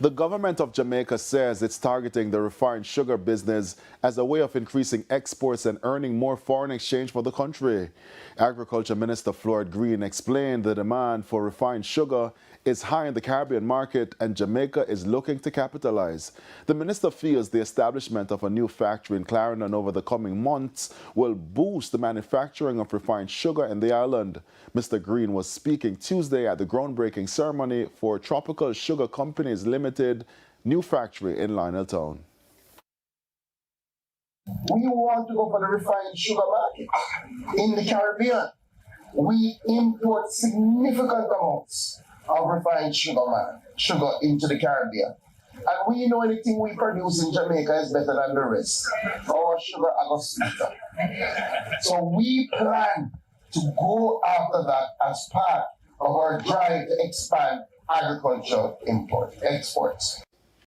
The government of Jamaica says it's targeting the refined sugar business as a way of increasing exports and earning more foreign exchange for the country. Agriculture Minister Floyd Green explained the demand for refined sugar is high in the Caribbean market and Jamaica is looking to capitalize. The minister feels the establishment of a new factory in Clarendon over the coming months will boost the manufacturing of refined sugar in the island. Mr. Green was speaking Tuesday at the groundbreaking ceremony for Tropical Sugar Companies Limited new factory in Lioneltown. We want to go for the refined sugar market in the Caribbean. We import significant amounts of refined sugar into the Caribbean. And we know anything we produce in Jamaica is better than the rest. Our sugar is sweeter. So we plan to go after that as part of our drive to expand agriculture exports.